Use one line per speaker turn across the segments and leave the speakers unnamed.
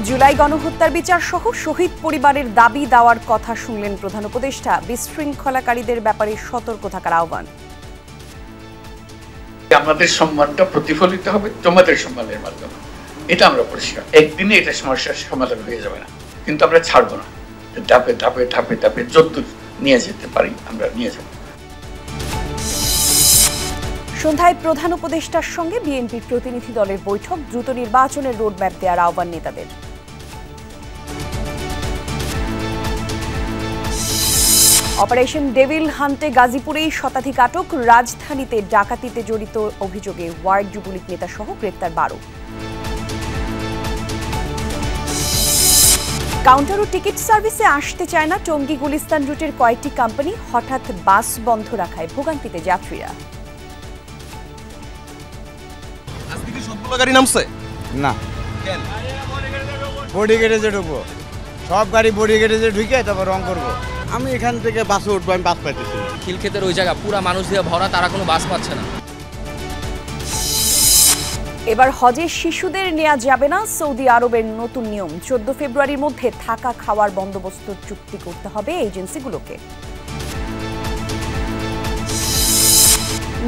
জুলাই গণহত্যার বিচার সহ শহীদ পরিবারের দাবি দেওয়ার কথা শুনলেন প্রধান উপদেষ্টা। বিশৃঙ্খলাকারীদের ব্যাপারে সতর্ক থাকার আহ্বান।
আমাদের সম্মানটা প্রতিফলিত হবে তোমাদের সম্মানের মাধ্যমে, এটা আমরা পরিষ্কার। একদিনে এটা সমস্যার সমাধান হয়ে যাবে না, কিন্তু আমরা ছাড়বো না। ধাপে ধাপে ধাপে ধাপে যতদূর নিয়ে যেতে পারি আমরা নিয়ে যাব।
সন্ধ্যায় প্রধান উপদেষ্টার সঙ্গে বিএনপির প্রতিনিধি দলের বৈঠক। দ্রুত নির্বাচনের রোডম্যাপ দেওয়ার আহ্বান নেতাদের। অপারেশন ডেভিল হান্টে গাজীপুরেই শতাধিক আটক। রাজধানীতে ডাকাতিতে জড়িত অভিযোগে ওয়ার্ড যুবলীগ নেতা সহ গ্রেপ্তার 12। কাউন্টার ও টিকিট সার্ভিসে আসতে চায় না টঙ্গী গুলিস্তান রুটের কয়েকটি কোম্পানি। হঠাৎ বাস বন্ধ রাখায় ভোগান্তিতে যাত্রীরা।
আজকে কি সবগুলো গাড়ি নামছে?
না, বডি গ্যারেজে ঢুকবো, সব গাড়ি বডি গ্যারেজে ঢুকে তারপর রং করবো। আমি এখান থেকে বাসে উঠবো, আমি বাস পাইতেছি।
খিলক্ষেতের ওই জায়গা পুরা মানুষ দিয়ে ভরা, তারা কোনো বাস পাচ্ছে না।
এবার হজে শিশুদের নেওয়া যাবে না। সৌদি আরবের নতুন নিয়ম। 14 ফেব্রুয়ারির মধ্যে থাকা খাওয়ার বন্দোবস্ত চুক্তি করতে হবে এজেন্সিগুলোকে।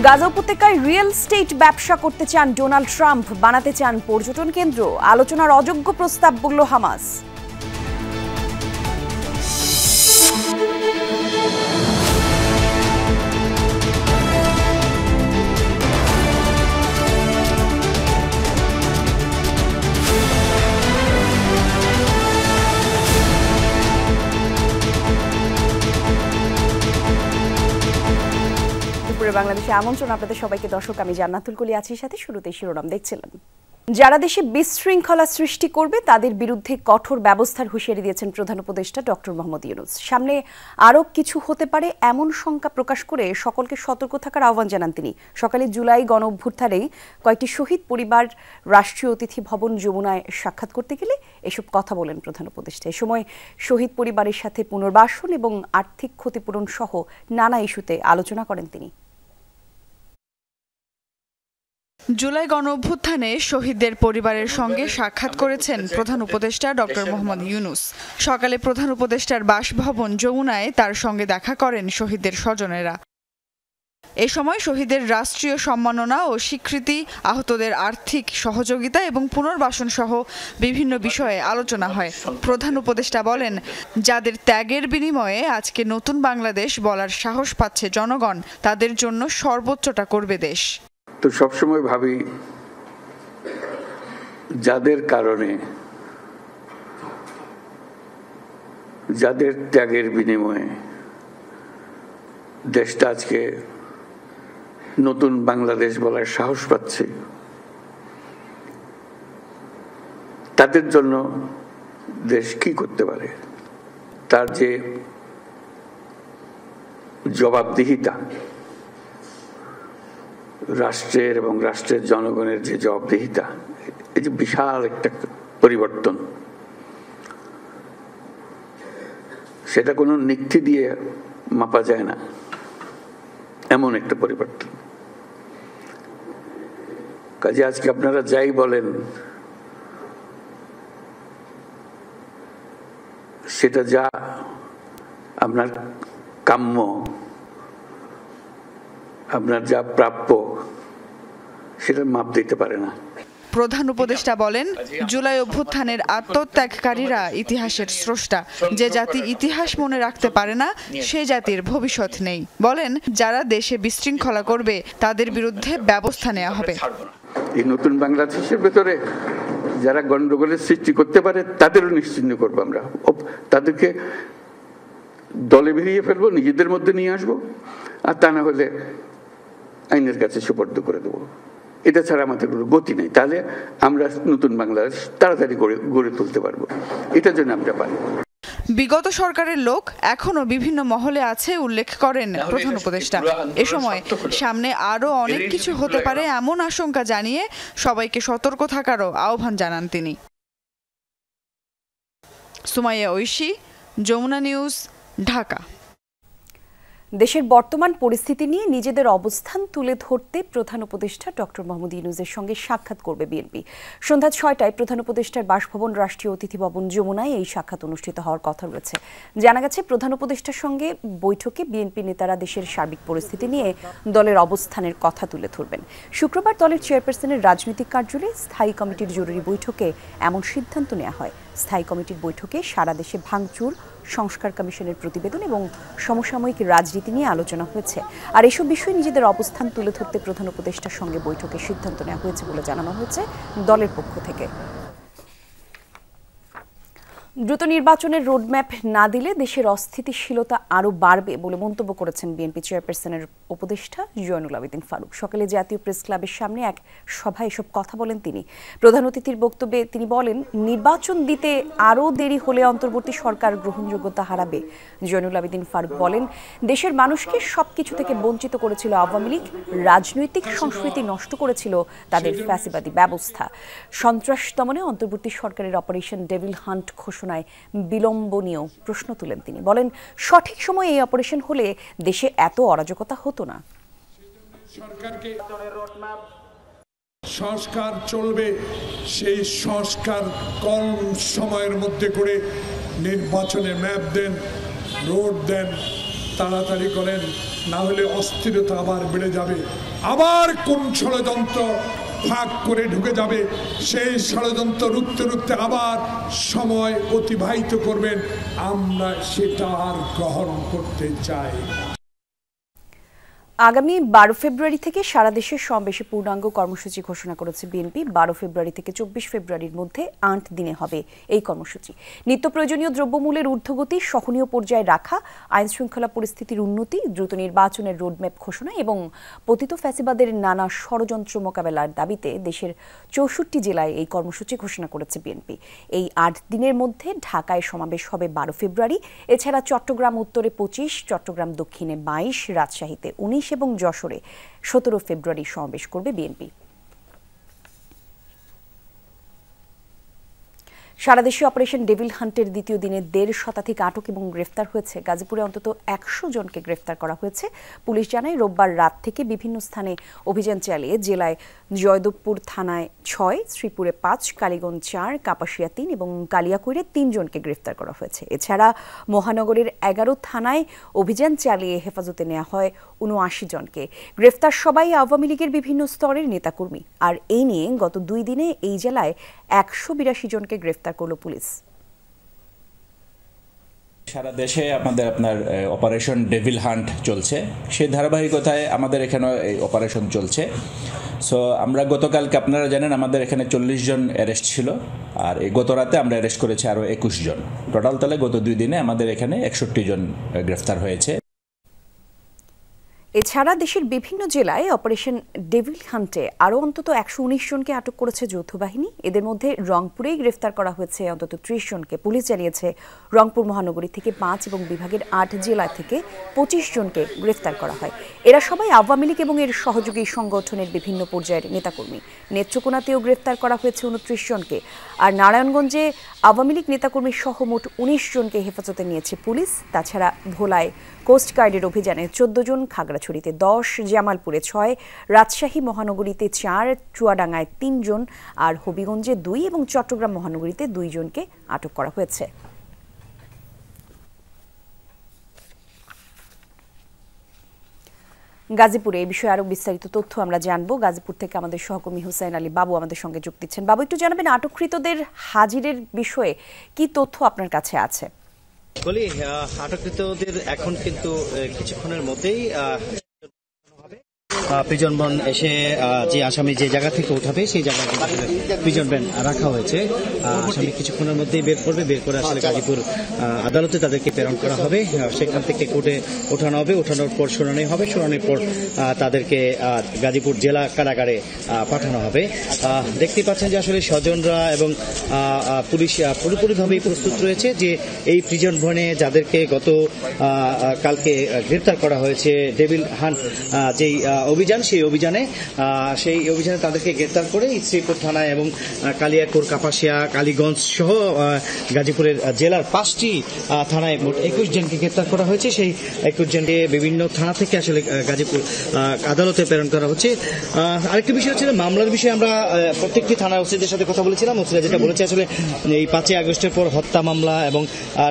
গাজা উপত্যকায় রিয়েল স্টেট ব্যবসা করতে চান ডোনাল্ড ট্রাম্প। বানাতে চান পর্যটন কেন্দ্র। আলোচনার অযোগ্য প্রস্তাব বলল হামাস। বাংলাদেশে আমন্ত্রণ আপনাদের সবাইকে। দর্শক, আমি জান্নাতুল কলি আছি সাথে। শুরুতেই শিরোনাম দেখছিলেন। যারা দেশে বিশৃঙ্খলা সৃষ্টি করবে তাদের বিরুদ্ধে কঠোর ব্যবস্থার হুঁশিয়ারি দিয়েছেন প্রধান উপদেষ্টা ডক্টর মোহাম্মদ ইউনূস। সামনে আরও কিছু হতে পারে এমন শঙ্কা প্রকাশ করে সকলকে সতর্ক থাকার আহ্বান জানান তিনি। সকালে জুলাই গণ অভ্যুত্থানেই কয়েকটি শহীদ পরিবার রাষ্ট্রীয় অতিথি ভবন যমুনায় সাক্ষাৎ করতে গেলে এসব কথা বলেন প্রধান উপদেষ্টা। এ সময় শহীদ পরিবারের সাথে পুনর্বাসন এবং আর্থিক ক্ষতিপূরণ সহ নানা ইস্যুতে আলোচনা করেন তিনি।
জুলাই গণঅভ্যুত্থানে শহীদদের পরিবারের সঙ্গে সাক্ষাৎ করেছেন প্রধান উপদেষ্টা ডক্টর মোহাম্মদ ইউনূস। সকালে প্রধান উপদেষ্টার বাসভবন যমুনায় তার সঙ্গে দেখা করেন শহীদদের স্বজনেরা। এ সময় শহীদের রাষ্ট্রীয় সম্মাননা ও স্বীকৃতি, আহতদের আর্থিক সহযোগিতা এবং পুনর্বাসন সহ বিভিন্ন বিষয়ে আলোচনা হয়। প্রধান উপদেষ্টা বলেন, যাদের ত্যাগের বিনিময়ে আজকে নতুন বাংলাদেশ বলার সাহস পাচ্ছে জনগণ, তাদের জন্য সর্বোচ্চটা করবে দেশ।
তো সবসময় ভাবি, যাদের কারণে, যাদের ত্যাগের বিনিময়ে দেশটা আজকে নতুন বাংলাদেশ বলার সাহস পাচ্ছে, তাদের জন্য দেশ কি করতে পারে, তার যে জবাবদিহিতা, রাষ্ট্রের এবং রাষ্ট্রের জনগণের যে জবাবদিহিতা, এই যে বিশাল একটা পরিবর্তন, সেটা কোনো নিক্তি দিয়ে মাপা যায় না। এমন একটা পরিবর্তন। কাজে আজকে আপনারা যাই বলেন, সেটা যা আপনার কাম্য, আপনার যা প্রাপ্য, সেটা মাপ দিতে পারে না।
প্রধান উপদেষ্টা বলেন, জুলাই অভ্যুত্থানের আত্মত্যাগকারীরা ইতিহাসের স্রষ্টা। যে জাতি ইতিহাস মনে রাখতে পারে না, সে জাতির ভবিষ্যৎ নেই। বলেন, যারা দেশে বিশৃঙ্খলা করবে তাদের বিরুদ্ধে ব্যবস্থা নেওয়া হবে।
এই নতুন বাংলাদেশের ভেতরে যারা গন্ডগোলের সৃষ্টি করতে পারে তাদেরও নিশ্চিহ্ন করবো আমরা। তাদেরকে দলে বেরিয়ে ফেলবো, নিজেদের মধ্যে নিয়ে আসবো, আর তা না হলে আইনের কাছে সুপর্দ করে দেবো। এটা ছাড়া আমাদের কোনো গতি নেই। তাহলে আমরা নতুন বাংলাদেশ তাড়াতাড়ি গড়ে তুলতে পারবো। এটার জন্য আমরা পারি।
বিগত সরকারের লোক এখনো বিভিন্ন মহলে আছে উল্লেখ করেন প্রধান উপদেষ্টা। এ সময় সামনে আরো অনেক কিছু হতে পারে এমন আশঙ্কা জানিয়ে সবাইকে সতর্ক থাকারও আহ্বান জানান তিনি। সুমাইয়া ঐশী, যমুনা নিউজ, ঢাকা।
দেশের বর্তমান পরিস্থিতি নিয়ে নিজেদের অবস্থান তুলে ধরতে প্রধান উপদেষ্টা ডক্টর মোহাম্মদ ইউনূসের সঙ্গে সাক্ষাৎ করবে বিএনপি। সন্ধ্যা ৬টায় প্রধান উপদেষ্টার বাসভবন রাষ্ট্রীয় অতিথি ভবন যমুনায় এই সাক্ষাৎ অনুষ্ঠিত হওয়ার কথা রয়েছে। জানা গেছে, প্রধান উপদেষ্টার সঙ্গে বৈঠকে বিএনপি নেতারা দেশের সার্বিক পরিস্থিতি নিয়ে দলের অবস্থানের কথা তুলে ধরবেন। শুক্রবার দলের চেয়ারপারসনের রাজনৈতিক কার্যালয়ে স্থায়ী কমিটির জরুরি বৈঠকে এমন সিদ্ধান্ত নেওয়া হয়। স্থায়ী কমিটির বৈঠকে সারা দেশে ভাঙচুর, সংস্কার কমিশনের প্রতিবেদন এবং সমসাময়িক রাজনীতি নিয়ে আলোচনা হয়েছে। আর এসব বিষয়ে নিজেদের অবস্থান তুলে ধরতে প্রধান উপদেষ্টার সঙ্গে বৈঠকে সিদ্ধান্ত নেওয়া হয়েছে বলে জানানো হয়েছে দলের পক্ষ থেকে। দ্রুত নির্বাচনের রোডম্যাপ না দিলে দেশের অস্থিতিশীলতা আরও বাড়বে বলে মন্তব্য করেছেন বিএনপি চেয়ারপারসনের উপদেষ্টা জয়নুল আবেদিন ফারুক। সকালে জাতীয় প্রেস ক্লাবের সামনে এক সভায় এসব কথা বলেন তিনি। প্রধান অতিথির বক্তব্যে তিনি বলেন, নির্বাচন দিতে আরও দেরি হলে অন্তর্বর্তী সরকার গ্রহণযোগ্যতা হারাবে। জয়নুল আবেদিন ফারুক বলেন, দেশের মানুষকে সবকিছু থেকে বঞ্চিত করেছিল আওয়ামী লীগ, রাজনৈতিক সংস্কৃতি নষ্ট করেছিল তাদের ফ্যাসিবাদী ব্যবস্থা। সন্ত্রাস দমনে অন্তর্বর্তী সরকারের অপারেশন ডেভিল হান্ট ঘোষণায় বিলম্ব নিয়েও প্রশ্ন তুলেন তিনি। বলেন, সঠিক সময়ে এই অপারেশন হলে দেশে এত অরাজকতা হতো না।
সংস্কার চলবে, সেই সংস্কার কম সময়ের মধ্যে করে নির্বাচনের ম্যাপ দেন, রোড দেন, তাড়াতাড়ি করেন, না হলে অস্থিরতা আবার বেড়ে যাবে। আবার কোন ষড়যন্ত্র ফাঁক করে ঢুকে যাবে, সেই ষড়যন্ত্র রুখতে রুখতে আবার সময় অতিবাহিত করবেন। আমরা সেটা আর গ্রহণ করতে চাই।
আগামী ১২ ফেব্রুয়ারি থেকে সারা দেশে সমাবেশে পূর্ণাঙ্গ কর্মসূচি ঘোষণা করেছে বিএনপি। ১২ ফেব্রুয়ারি থেকে ২৪ ফেব্রুয়ারির মধ্যে ৮ দিনে হবে এই কর্মসূচি। নিত্য প্রয়োজনীয় দ্রব্যমূল্যের ঊর্ধ্বগতি সহনীয় পর্যায়ে রাখা, আইন শৃঙ্খলা পরিস্থিতির উন্নতি, দ্রুত নির্বাচনের রোডম্যাপ ঘোষণা এবং পতিত ফ্যাসিবাদের নানা ষড়যন্ত্র মোকাবেলার দাবিতে দেশের ৬৪ জেলায় এই কর্মসূচি ঘোষণা করেছে বিএনপি। এই ৮ দিনের মধ্যে ঢাকায় সমাবেশ হবে ১২ ফেব্রুয়ারি। এছাড়া চট্টগ্রাম উত্তরে ২৫, চট্টগ্রাম দক্ষিণে ২২, রাজশাহীতে ১৯ এবং যশোরে ১৭ ফেব্রুয়ারি সমাবেশ করবে বিএনপি। সারা দেশে অপারেশন ডেভিল হান্টের দ্বিতীয় দিনে ১.৫ শতাধিক আটক এবং গ্রেফতার হয়েছে। গাজীপুরে অন্তত ১০০ জনকে গ্রেফতার করা হয়েছে। পুলিশ জানায়, রোববার রাত থেকে বিভিন্ন স্থানে অভিযান চালিয়ে জেলায় জয়দেবপুর থানায় ৬, শ্রীপুরে ৫, কালীগঞ্জ ৪, কাপাসিয়া ৩ এবং কালিয়াকৈরে ৩ জনকে গ্রেফতার করা হয়েছে। এছাড়া মহানগরের ১১ থানায় অভিযান চালিয়ে হেফাজতে নেওয়া হয় ৭৯ জনকে। গ্রেফতার সবাই আওয়ামী লীগের বিভিন্ন স্তরের নেতাকর্মী। আর এই নিয়ে গত ২ দিনে এই জেলায় ১৮২ জনকে গ্রেফতার করল পুলিশ।
সারা দেশে আমাদের অপারেশন ডেভিল হান্ট চলছে। সেই ধারাবাহিকতায় আমাদের এখানে এই অপারেশন চলছে। সো আমরা গতকালকে, আপনারা জানেন, আমাদের এখানে ৪০ জন অ্যারেস্ট ছিল, আর এই গত রাতে আমরা অ্যারেস্ট করেছি আরও ২১ জন। টোটাল তাহলে গত ২ দিনে আমাদের এখানে ৬১ জন গ্রেফতার হয়েছে।
এছাড়া দেশের বিভিন্ন জেলায় অপারেশন ডেভিল হান্টে আরও অন্তত ১১৯ জনকে আটক করেছে যৌথ বাহিনী। এদের মধ্যে রংপুরেই গ্রেফতার করা হয়েছে অন্তত ৩০ জনকে। পুলিশ জানিয়েছে, রংপুর মহানগরী থেকে ৫ এবং বিভাগের ৮ জেলা থেকে ২৫ জনকে গ্রেফতার করা হয়। এরা সবাই আওয়ামী লীগ এবং এর সহযোগী সংগঠনের বিভিন্ন পর্যায়ের নেতাকর্মী। নেত্রকোনাতেও গ্রেফতার করা হয়েছে ২৯ জনকে। আর নারায়ণগঞ্জে আওয়ামী লীগ নেতাকর্মী সহ মোট ১৯ জনকে হেফাজতে নিয়েছে পুলিশ। তাছাড়া ভোলায় কোস্টগার্ডের অভিযানে ১৪ জন, খাগড়াছড়িতে ১০, জামালপুরে ৬, রাজশাহী মহানগরীতে ৪, চুয়াডাঙ্গায় ৩ জন, আর হবিগঞ্জে ২ এবং চট্টগ্রাম মহানগরীতে ২ জনকে আটক করা হয়েছে। গাজীপুরে এই বিষয়ে আরো বিস্তারিত তথ্য আমরা জানবো। গাজীপুর থেকে আমাদের সহকর্মী হুসাইন আলী বাবু আমাদের সঙ্গে যোগ দিচ্ছেন। বাবু, একটু জানাবেন, আটককৃতদের হাজিরের বিষয়ে কি তথ্য আপনার কাছে আছে?
বলি, আটককৃতদের এখন কিন্তু কিছুক্ষণের মধ্যেই প্রিজন ভ্যান এসে যে আসামি যে জায়গা থেকে উঠাবে সেই জায়গায় প্রিজন ভ্যান রাখা হয়েছে। আসামি কিছুক্ষণের মধ্যেই বের করবে, বের করে আসলে গাজীপুর আদালতে তাদেরকে প্রেরণ করা হবে। সেখান থেকে কোর্টে ওঠানো হবে, ওঠানোর পর শুনানি হবে, শুনানির পর তাদেরকে গাজীপুর জেলা কারাগারে পাঠানো হবে। দেখতেই পাচ্ছেন যে আসলে স্বজনরা এবং পুলিশ পুরোপুরিভাবেই প্রস্তুত রয়েছে যে এই প্রিজন ভ্যানে যাদেরকে গত কালকে গ্রেপ্তার করা হয়েছে, ডেভিল হান্ট যেই অভিযান, সেই অভিযানে তাদেরকে গ্রেপ্তার করে শ্রীপুর থানায় এবং কালিয়াকৈর, কাপাসিয়া, কালীগঞ্জ সহ গাজীপুরের জেলার 5টি থানায় মোট 21 জনকে গ্রেপ্তার করা হয়েছে। সেই 21 জনকে বিভিন্ন থানা থেকে আসলে গাজীপুর আদালতে প্রেরণ করা হচ্ছে। আরেকটি বিষয় হচ্ছে মামলার বিষয়ে আমরা প্রত্যেকটি থানার ওসিদের সাথে কথা বলেছিলাম। ওসিরা যেটা বলেছে আসলে এই 5ই আগস্টের পর হত্যা মামলা এবং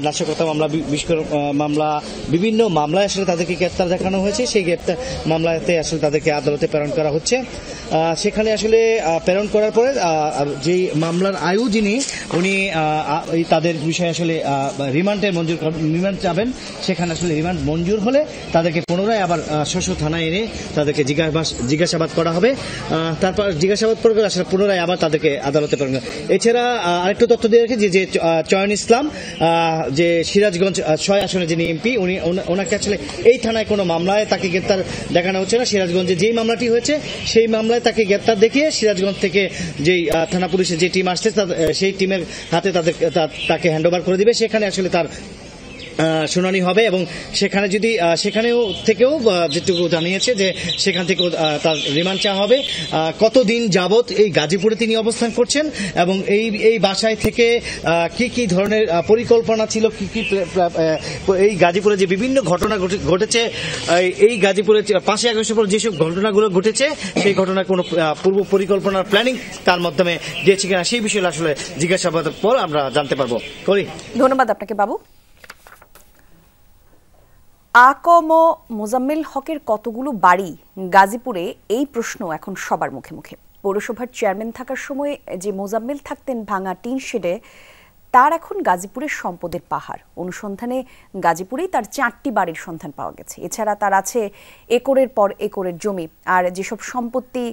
নাশকতা মামলা, বিস্ফোরণ মামলা, বিভিন্ন মামলায় আসলে তাদেরকে গ্রেপ্তার দেখানো হয়েছে। সেই গ্রেপ্তার মামলাতে আসলে তাদেরকে আদালতে প্রেরণ করা হচ্ছে। সেখানে আসলে প্রেরণ করার পরে যে মামলার আয়ু যিনি উনি তাদের বিষয়ে আসলে রিমান্ড চাবেন। সেখানে আসলে রিমান্ড মঞ্জুর হলে তাদেরকে পুনরায় আবার স্ব থানায় এনে তাদেরকে জিজ্ঞাসাবাদ করা হবে। তারপর জিজ্ঞাসাবাদ করে আসলে পুনরায় আবার তাদেরকে আদালতে প্রেরণ করা। এছাড়া আরেকটু তথ্য দিয়ে রাখি যে চয়ন ইসলাম, যে সিরাজগঞ্জ 6 আসনের যিনি এমপি, ওনাকে আসলে এই থানায় কোনো মামলায় তাকে গ্রেপ্তার দেখানো হচ্ছে না। সিরাজগঞ্জে যেই মামলাটি হয়েছে সেই মামলায় তাকে গ্রেপ্তার দেখিয়ে সিরাজগঞ্জ থেকে যেই থানা পুলিশের যে টিম আসছে সেই টিমের হাতে তাকে হ্যান্ডওভার করে দিবে। সেখানে আসলে তার শুনানি হবে এবং সেখানেও থেকেও যেটুকু জানিয়েছে যে সেখান থেকে তার রিমান্ড চাওয়া হবে। কতদিন যাবত এই গাজীপুরে তিনি অবস্থান করছেন এবং এই বাসায় থেকে কি ধরনের পরিকল্পনা ছিল, কি এই গাজীপুরে যে বিভিন্ন ঘটনা ঘটেছে, এই গাজীপুরে 5ই আগস্টের পর যেসব ঘটনাগুলো ঘটেছে সেই ঘটনার কোনো পূর্ব পরিকল্পনার প্ল্যানিং তার মাধ্যমে দিয়েছে কিনা সেই বিষয়ে আসলে জিজ্ঞাসাবাদের পর আমরা জানতে পারবো।
ধন্যবাদ আপনাকে বাবু। আকম মোজাম্মেল হকের কতগুলো বাড়ি গাজীপুরে, এই প্রশ্ন এখন সবার মুখে মুখে। পৌরসভার চেয়ারম্যান থাকার সময় যে মোজাম্মেল থাকতেন ভাঙা টিন শেডে, তার এখন গাজীপুরের সম্পদের পাহাড়। অনুসন্ধানে গাজীপুরেই তার 4টি বাড়ির সন্ধান পাওয়া গেছে। এছাড়া তার আছে একরের পর একরের জমি। আর যেসব সম্পত্তি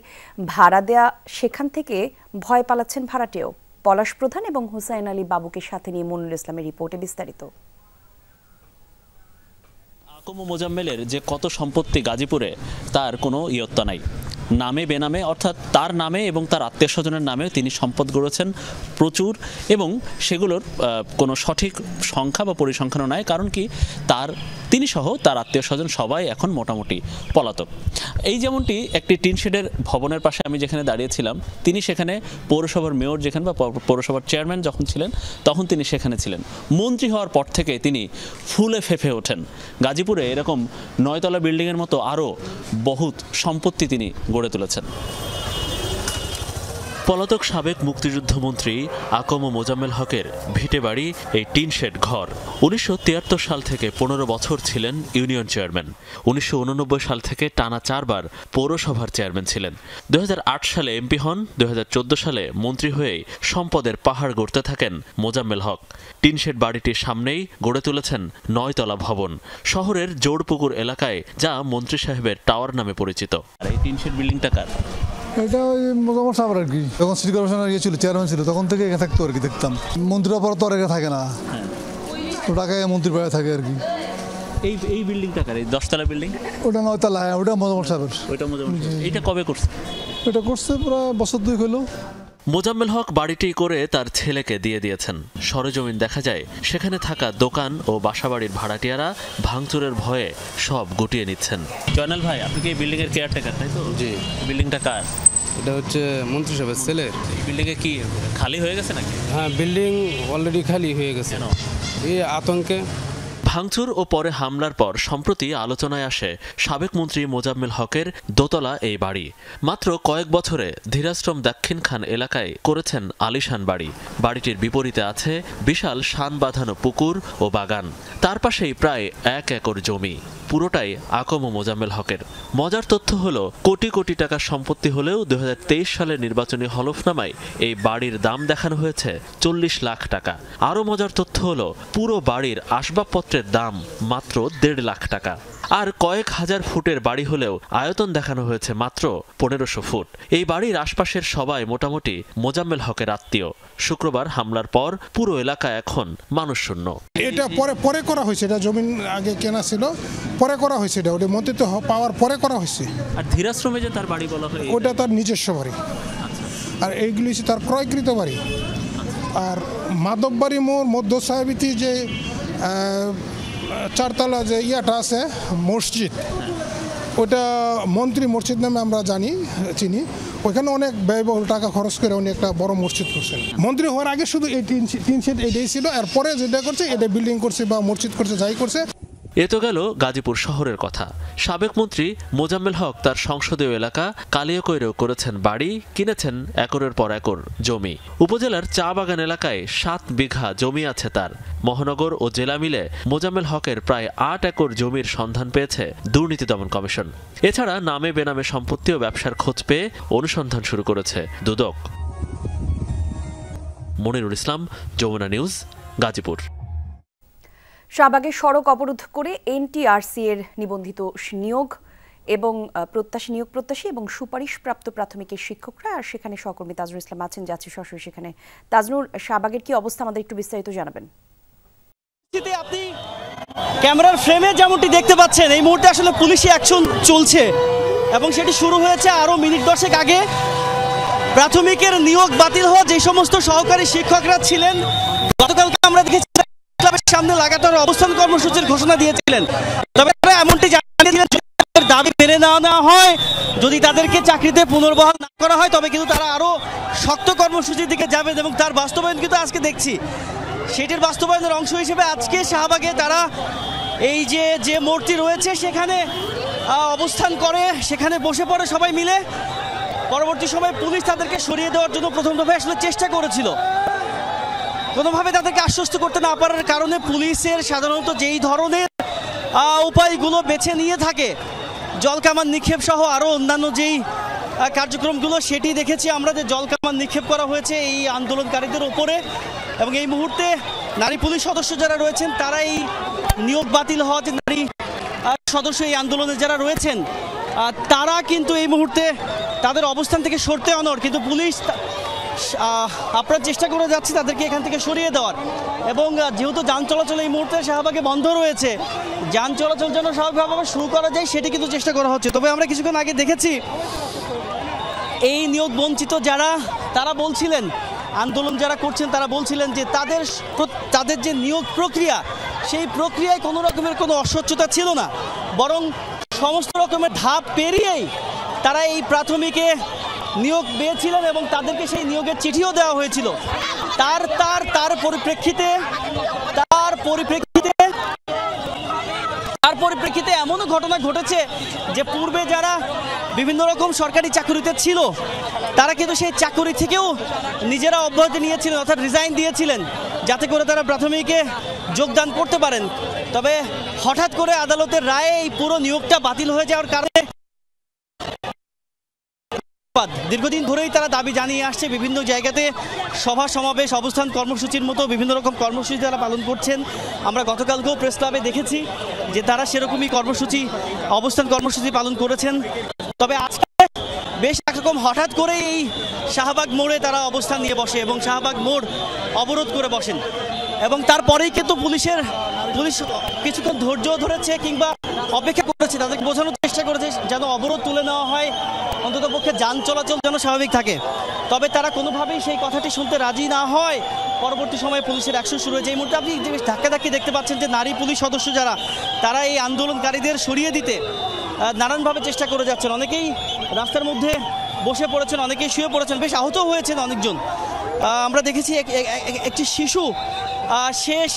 ভাড়া দেয়া, সেখান থেকে ভয় পালাচ্ছেন ভাড়াটেও। পলাশ প্রধান এবং হুসাইন আলী বাবুকে সাথে নিয়ে মনুল ইসলামের রিপোর্টে বিস্তারিত।
আকম মোজাম্মেলের যে কত সম্পত্তি গাজীপুরে, তার কোনো ইয়ত্তা নাই। নামে বেনামে, অর্থাৎ তার নামে এবং তার আত্মীয় স্বজনের নামেও তিনি সম্পদ গড়েছেন প্রচুর, এবং সেগুলোর কোনো সঠিক সংখ্যা বা পরিসংখ্যানও নাই। কারণ কি, তিনি সহ তার আত্মীয় স্বজন সবাই এখন মোটামুটি পলাতক। এই যেমনটি একটি টিনশেডের ভবনের পাশে আমি যেখানে দাঁড়িয়েছিলাম, তিনি সেখানে পৌরসভার মেয়র যেখানে বা পৌরসভার চেয়ারম্যান যখন ছিলেন তখন তিনি সেখানে ছিলেন। মন্ত্রী হওয়ার পর থেকে তিনি ফুলে ফেঁপে ওঠেন। গাজীপুরে এরকম 9তলা বিল্ডিংয়ের মতো আরও বহুত সম্পত্তি তিনি গড়ে তুলেছেন। পলাতক সাবেক মুক্তিযুদ্ধমন্ত্রী আকম মোজাম্মেল হকের ভিটে বাড়ি এই টিনশেড ঘর। 1973 সাল থেকে 15 বছর ছিলেন ইউনিয়ন চেয়ারম্যান। 1989 সাল থেকে টানা 4 বার পৌরসভার চেয়ারম্যান ছিলেন। 2008 সালে এমপি হন। 2014 সালে মন্ত্রী হয়েই সম্পদের পাহাড় গড়তে থাকেন মোজাম্মেল হক। টিনশেড বাড়িটির সামনেই গড়ে তুলেছেন 9তলা ভবন, শহরের জোড়পুকুর এলাকায়, যা মন্ত্রী সাহেবের টাওয়ার নামে পরিচিত। আর এই টিনশেড বিল্ডিংটা কার?
এটা ওই মোজাম্মেল সাহেব আর কি, যখন সিটি কর্পোরেশনের ছিল, চেয়ারম্যান ছিল, তখন থেকে এখানে থাকতো আর কি, দেখতাম। মন্ত্রীরা পরে তো আর এখানে থাকে না, ওটাকে মন্ত্রীর বাইরে থাকে আর কি।
এই বিল্ডিংটা কার? এই 10তলা বিল্ডিং?
ওটা 9তলা, ওটা মোজাম্মেল সাহেবের।
ওইটা মোজাম্মেল। এটা কবে করছে?
এটা করছে প্রায় বছর 2 হলো।
মোজাম্মেল হক বাড়িটি করে তার ছেলেকে দিয়ে দিয়েছেন। সরেজমিন দেখা যায় সেখানে থাকা দোকান ও বাসাবাড়ির ভাড়াটিয়ারা ভাঙচুরের ভয়ে সব গুটিয়ে নিচ্ছেন। জয়নাল ভাই, আপনি কি এই বিল্ডিং এর কেয়ারটেকার, তাই তো?
জি।
বিল্ডিংটা কার?
এটা হচ্ছে মন্ত্রী সাহেবের ছেলের।
এই বিল্ডিং এ কি খালি হয়ে গেছে নাকি?
হ্যাঁ, বিল্ডিং অলরেডি খালি হয়ে গেছে। এই আতঙ্কে
ভাঙচুর ও পরে হামলার পর সম্প্রতি আলোচনায় আসে সাবেক মন্ত্রী মোজাম্মেল হকের দোতলা এই বাড়ি। মাত্র কয়েক বছরে ধীরাশ্রম দাক্ষিণ খান এলাকায় করেছেন আলিশান বাড়ি। বাড়িটির বিপরীতে আছে বিশাল শান বাঁধানো পুকুর ও বাগান। তার পাশেই প্রায় 1 একর জমি, পুরোটাই আকম মোজাম্মেল হকের। মজার তথ্য হলো, কোটি কোটি টাকার সম্পত্তি হলেও 2023 সালের নির্বাচনী হলফনামায় এই বাড়ির দাম দেখানো হয়েছে 40 লাখ টাকা। আরও মজার তথ্য হলো, পুরো বাড়ির আসবাবপত্রের দাম মাত্র 1.5 লাখ টাকা। আর কয়েক হাজার ফুটের বাড়ি হলেও আয়তন দেখানো হয়েছে মাত্র 1500 ফুট। এই বাড়ির আশপাশের সবাই মোটামুটি মোজাম্মেল হকের আত্মীয়। শুক্রবার হামলার পর পুরো এলাকা এখন মানুষ শূন্য।
এটা পরে করা হয়েছে, এটা জমিন আগে কেনা ছিল, পরে করা হয়েছে, এটা ওটা মন্ত্রিত্ব পাওয়ার পরে করা হয়েছে।
আর ধীরাশ্রমে যে তার বাড়ি বলা হয়,
ওটা তার নিজস্ব বাড়ি, আর এইগুলি হচ্ছে তার ক্রয়কৃত বাড়ি। আর মাধববাড়ি মোড় মধ্য সাহেবিতি যে 4তলা যে ইয়াটা আছে মসজিদ, ওটা মন্ত্রী মসজিদ নামে আমরা চিনি। ওইখানে অনেক ব্যয়বহুল টাকা খরচ করে উনি একটা বড় মসজিদ করছেন। মন্ত্রী হওয়ার আগে শুধু এই তিন সেট এটাই ছিল, এরপরে যেটা করছে এটা বিল্ডিং করছে বা মসজিদ করছে, যাই করছে।
এ তো গেল গাজীপুর শহরের কথা। সাবেক মন্ত্রী মোজাম্মেল হক তার সংসদীয় এলাকা কালিয়াকৈরেও করেছেন বাড়ি, কিনেছেন একরের পর একর জমি। উপজেলার চা বাগান এলাকায় 7 বিঘা জমি আছে তার। মহানগর ও জেলা মিলে মোজাম্মেল হকের প্রায় 8 একর জমির সন্ধান পেয়েছে দুর্নীতি দমন কমিশন। এছাড়া নামে বেনামে সম্পত্তি ও ব্যবসার খোঁজ পেয়ে অনুসন্ধান শুরু করেছে দুদক। মনিরুল ইসলাম, যমুনা নিউজ, গাজীপুর।
শাহবাগে সড়ক অবরোধ করে এনটিআরসি এর নিবন্ধিত নিয়োগ প্রত্যাশী এবং সুপারিশপ্রাপ্ত প্রাথমিকের শিক্ষকরা আর সেখানে সহকর্মী তাজনুর ইসলাম আছেন, যাচ্ছি সরাসরি সেখানে। তাজনুর, শাহবাগের কি অবস্থা আমাদের একটু বিস্তারিত জানাবেন।
আপনি ক্যামেরার ফ্রেমে যেমনটি দেখতে পাচ্ছেন, এই মুহূর্তে আসলে পুলিশি অ্যাকশন চলছে এবং সেটি শুরু হয়েছে আরও মিনিট 10 আগে। প্রাথমিকের নিয়োগ বাতিল হওয়া যে সমস্ত সহকারী শিক্ষকরা ছিলেন, গতকালকে আমরা দেখেছি ক্লাবের সামনে লাগাতার অবস্থান কর্মসূচির ঘোষণা দিয়েছিলেন। তবে তারা এমনটি জানিয়েছিলেন, দাবি মেনে নেওয়া হয়, যদি তাদেরকে চাকরিতে পুনর্বহাল না করা হয় তবে কিন্তু তারা আরও শক্ত কর্মসূচির দিকে যাবেন এবং তার বাস্তবায়ন কিন্তু আজকে দেখছি। সেটির বাস্তবায়নের অংশ হিসেবে আজকে শাহবাগে তারা এই যে মূর্তি রয়েছে সেখানে অবস্থান করে, সেখানে বসে পড়ে সবাই মিলে। পরবর্তী সময় পুলিশ তাদেরকে সরিয়ে দেওয়ার জন্য প্রথম দফায় আসলে চেষ্টা করেছিল। কোনোভাবে তাদেরকে আশ্বস্ত করতে না পারার কারণে পুলিশের সাধারণত যেই ধরনের উপায়গুলো বেছে নিয়ে থাকে, জলকামান নিক্ষেপ সহ আরও অন্যান্য যেই কার্যক্রমগুলো, সেটি দেখেছি আমরা যে জলকামান নিক্ষেপ করা হয়েছে এই আন্দোলনকারীদের ওপরে। এবং এই মুহূর্তে নারী পুলিশ সদস্য যারা রয়েছেন তারা এই নিয়োগ বাতিল হওয়া যে নারী সদস্য এই আন্দোলনে যারা রয়েছেন তারা কিন্তু এই মুহূর্তে তাদের অবস্থান থেকে সরতে অনড়, কিন্তু পুলিশ আপনার চেষ্টা করে যাচ্ছে তাদেরকে এখান থেকে সরিয়ে দেওয়ার। এবং যেহেতু যান চলাচল এই মুহূর্তে শাহবাগে বন্ধ রয়েছে, যান চলাচল যেন স্বাভাবিকভাবে শুরু করা যায় সেটি কিন্তু চেষ্টা করা হচ্ছে। তবে আমরা কিছুক্ষণ আগে দেখেছি এই নিয়োগ বঞ্চিত যারা, তারা বলছিলেন, আন্দোলন যারা করছেন তারা বলছিলেন যে তাদের যে নিয়োগ প্রক্রিয়া, সেই প্রক্রিয়ায় কোনো রকমের কোনো অস্বচ্ছতা ছিল না, বরং সমস্ত রকমের ধাপ পেরিয়েই তারা এই প্রাথমিকে নিয়োগ পেয়েছিলেন এবং তাদেরকে সেই নিয়োগের চিঠিও দেওয়া হয়েছিল। তার পরিপ্রেক্ষিতে এমনও ঘটনা ঘটেছে যে পূর্বে যারা বিভিন্ন রকম সরকারি চাকুরিতে ছিল তারা কিন্তু সেই চাকুরি থেকেও নিজেরা অব্যাহতি নিয়েছিলেন, অর্থাৎ রিজাইন দিয়েছিলেন, যাতে করে তারা প্রাথমিকে যোগদান করতে পারেন। তবে হঠাৎ করে আদালতের রায়ে এই পুরো নিয়োগটা বাতিল হয়ে যাওয়ার কারণে দীর্ঘদিন ধরেই তারা দাবি জানিয়ে আসছে। বিভিন্ন জায়গাতে সভা সমাবেশ, অবস্থান কর্মসূচির মতো বিভিন্ন রকম কর্মসূচি তারা পালন করছেন। আমরা গতকালকেও প্রেস ক্লাবে দেখেছি যে তারা সেরকমই অবস্থান কর্মসূচি পালন করেছেন। তবে আজকে বেশ একরকম হঠাৎ করে এই শাহবাগ মোড়ে তারা অবস্থান নিয়ে বসে এবং শাহবাগ মোড় অবরোধ করে বসেন। এবং তারপরেই কিন্তু পুলিশ কিছুক্ষণ ধৈর্য ধরেছে কিংবা অপেক্ষা করেছে, তাদেরকে বোঝানোর চেষ্টা করেছে যেন অবরোধ তুলে নেওয়া হয়, অন্তত পক্ষে যান চলাচল যেন স্বাভাবিক থাকে। তবে তারা কোনোভাবেই সেই কথাটি শুনতে রাজি না হয়। পরবর্তী সময়ে পুলিশের অ্যাকশন শুরু হয়েছে। এই মুহূর্তে আপনি ধাক্কাধাক্কি দেখতে পাচ্ছেন যে নারী পুলিশ সদস্য যারা, তারা এই আন্দোলনকারীদের সরিয়ে দিতে নানানভাবে চেষ্টা করে যাচ্ছেন। অনেকেই রাস্তার মধ্যে বসে পড়েছেন, অনেকেই শুয়ে পড়েছেন, বেশ আহত হয়েছেন অনেকজন। আমরা দেখেছি একটি শিশু শেষ